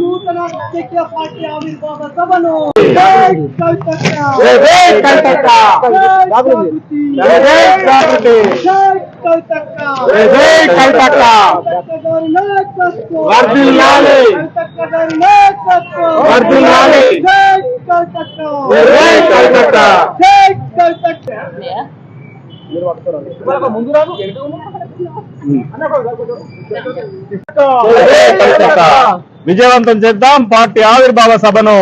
నూతన రాజకీయ పార్టీ ఆవిర్భావ సభను విజయవంతం చేద్దాం పార్టీ ఆవిర్భావ సభను,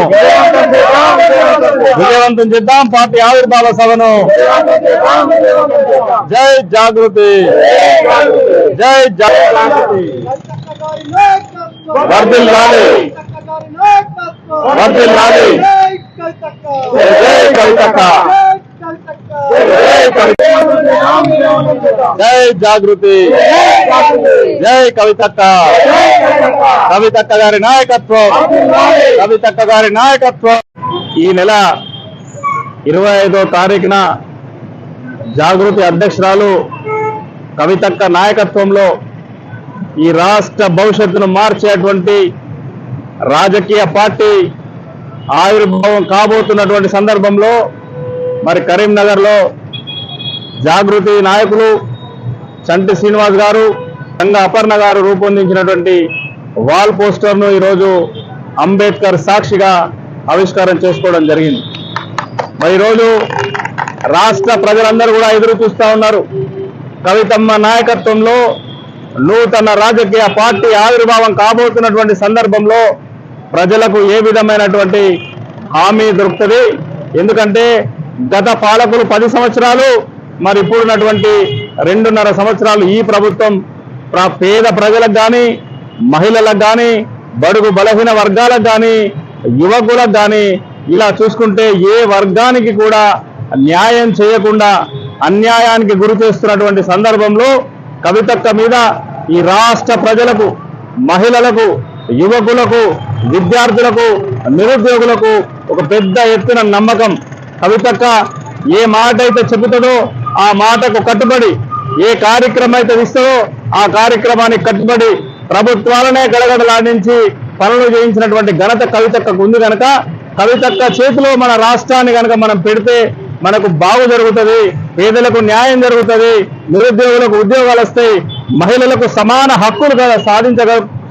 విజయవంతం చేద్దాం పార్టీ ఆవిర్భావ సభను. జై జాగృతి, జై జాగృతి. వర్ధిల్లాలి, వర్ధిల్లాలి. జై కవితక్క, జై జాగృతి, జై కవితక్క. కవితక్క గారి నాయకత్వం, కవితక్క గారి నాయకత్వం. ఈ నెల 25వ తారీఖున జాగృతి అధ్యక్షురాలు కవితక్క నాయకత్వంలో ఈ రాష్ట్ర భవిష్యత్తును మార్చేటువంటి రాజకీయ పార్టీ ఆవిర్భావం కాబోతున్నటువంటి సందర్భంలో మరి కరీంనగర్లో జాగృతి నాయకులు చంటి శ్రీనివాస్ గారు, సంగ అపర్ణ గారు రూపొందించినటువంటి వాల్ పోస్టర్ను ఈరోజు అంబేద్కర్ సాక్షిగా ఆవిష్కారం చేసుకోవడం జరిగింది. మరి ఈరోజు రాష్ట్ర ప్రజలందరూ కూడా ఎదురు చూస్తూ ఉన్నారు. కవితమ్మ నాయకత్వంలో నూతన రాజకీయ పార్టీ ఆవిర్భావం కాబోతున్నటువంటి సందర్భంలో ప్రజలకు ఏ విధమైనటువంటి హామీ దొరుకుతుంది? ఎందుకంటే గత పాలకులు 10 సంవత్సరాలు, మరి ఇప్పుడున్నటువంటి 2.5 సంవత్సరాలు ఈ ప్రభుత్వం పేద ప్రజలకు కానీ, మహిళలకు కానీ, బడుగు బలహీన వర్గాలకు కానీ, యువకులకు కానీ ఇలా చూసుకుంటే ఏ వర్గానికి కూడా న్యాయం చేయకుండా అన్యాయానికి గురి చేస్తున్నటువంటి సందర్భంలో కవితక్క మీద ఈ రాష్ట్ర ప్రజలకు, మహిళలకు, యువకులకు, విద్యార్థులకు, నిరుద్యోగులకు ఒక పెద్ద ఎత్తున నమ్మకం. కవితక్క ఏ మాట అయితే చెబుతుందో ఆ మాటకు కట్టుబడి, ఏ కార్యక్రమం అయితే ఇస్తుందో ఆ కార్యక్రమానికి కట్టుబడి ప్రభుత్వాలనే గడగడలాడించి పనులు చేయించినటువంటి ఘనత కవితక్కకు ఉంది కనుక కవితక్క చేతిలో మన రాష్ట్రాన్ని కనుక మనం పెడితే మనకు బాగు జరుగుతుంది, పేదలకు న్యాయం జరుగుతుంది, నిరుద్యోగులకు ఉద్యోగాలు వస్తాయి, మహిళలకు సమాన హక్కులు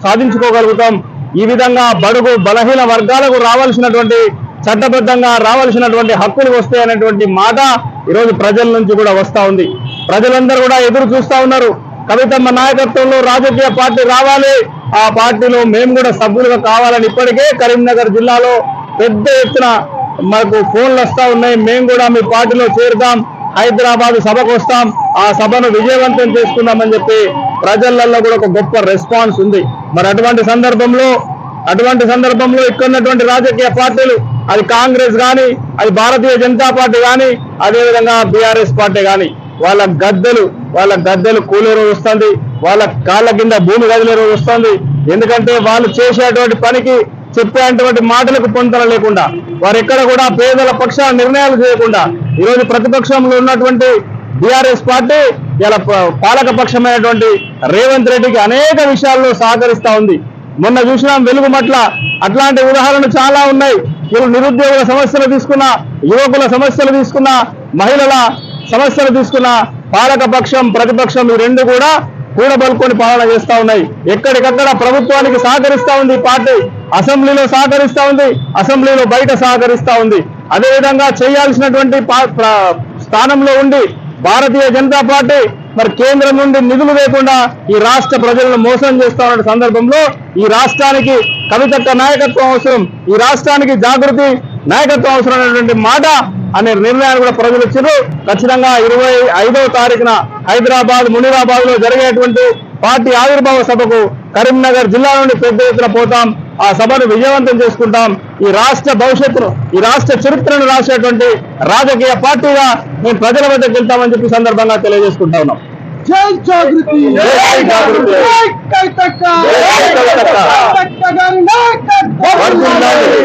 సాధించుకోగలుగుతాం. ఈ విధంగా బడుగు బలహీన వర్గాలకు రావాల్సినటువంటి చట్టబద్ధంగా రావాల్సినటువంటి హక్కులు వస్తాయనేటువంటి మాట ఈరోజు ప్రజల నుంచి కూడా వస్తా ఉంది. ప్రజలందరూ కూడా ఎదురు చూస్తా ఉన్నారు. కవితమ్మ నాయకత్వంలో రాజకీయ పార్టీ రావాలి, ఆ పార్టీలో మేము కూడా సభ్యులుగా కావాలని ఇప్పటికే కరీంనగర్ జిల్లాలో పెద్ద ఎత్తున మాకు ఫోన్లు వస్తా ఉన్నాయి. మేము కూడా మీ పార్టీలో చేరుతాం, హైదరాబాద్ సభకు వస్తాం, ఆ సభను విజయవంతం చేసుకుందామని చెప్పి ప్రజలలో కూడా ఒక గొప్ప రెస్పాన్స్ ఉంది. మరి అటువంటి సందర్భంలో ఇక్కడ ఉన్నటువంటి రాజకీయ పార్టీలు, అది కాంగ్రెస్ కానీ, అది భారతీయ జనతా పార్టీ కానీ, అదేవిధంగా బీఆర్ఎస్ పార్టీ కానీ, వాళ్ళ గద్దెలు కూలే రోజు వస్తుంది, వాళ్ళ కాళ్ళ కింద భూమి గదిలే రోజు వస్తుంది. ఎందుకంటే వాళ్ళు చేసేటువంటి పనికి, చెప్పేటువంటి మాటలకు పొంతన లేకుండా, వారు ఎక్కడ కూడా పేదల పక్షాన నిర్ణయాలు చేయకుండా ఈరోజు ప్రతిపక్షంలో ఉన్నటువంటి బీఆర్ఎస్ పార్టీ ఇలా పాలక పక్షమైనటువంటి రేవంత్ రెడ్డికి అనేక విషయాల్లో సహకరిస్తా ఉంది. మొన్న చూసినాం వెలుగుమట్ల, అట్లాంటి ఉదాహరణలు చాలా ఉన్నాయి. నిరుద్యోగుల సమస్యలు తీసుకున్నా, యువకుల సమస్యలు తీసుకున్నా, మహిళల సమస్యలు తీసుకున్నా పాలక పక్షం, ప్రతిపక్షం ఈ రెండు కూడా కూడబలుకొని పాలన చేస్తా ఉన్నాయి. ఎక్కడికక్కడ ప్రభుత్వానికి సహకరిస్తా ఉంది ఈ పార్టీ, అసెంబ్లీలో సహకరిస్తా ఉంది, అసెంబ్లీలో బయట సహకరిస్తా ఉంది. అదేవిధంగా చేయాల్సినటువంటి స్థానంలో ఉండి భారతీయ జనతా పార్టీ మరి కేంద్రం నుండి నిధులు లేకుండా ఈ రాష్ట్ర ప్రజలను మోసం చేస్తా ఉన్న సందర్భంలో ఈ రాష్ట్రానికి కవితక్క నాయకత్వం అవసరం, ఈ రాష్ట్రానికి జాగృతి నాయకత్వం అవసరం అనేటువంటి మాట అనే నిర్ణయాన్ని కూడా ప్రజలు ఇచ్చారు. ఖచ్చితంగా 25వ తారీఖున హైదరాబాద్, మునిరాబాద్ లో జరిగేటువంటి పార్టీ ఆవిర్భావ సభకు కరీంనగర్ జిల్లా నుండి పెద్ద ఎత్తున పోతాం. ఆ సభను విజయవంతం చేసుకుంటాం. ఈ రాష్ట్ర భవిష్యత్తును, ఈ రాష్ట్ర చరిత్రను రాసేటువంటి రాజకీయ పార్టీగా మేము ప్రజల వద్దకు వెళ్తామని చెప్పి సందర్భంగా తెలియజేసుకుంటా ఉన్నాం. జై జాగృతి, జై జాగృతి, జై కవితక్క, జై కవితక్క. కవితక్క గారి నాయకత్వం. వర్ధిల్లాలి.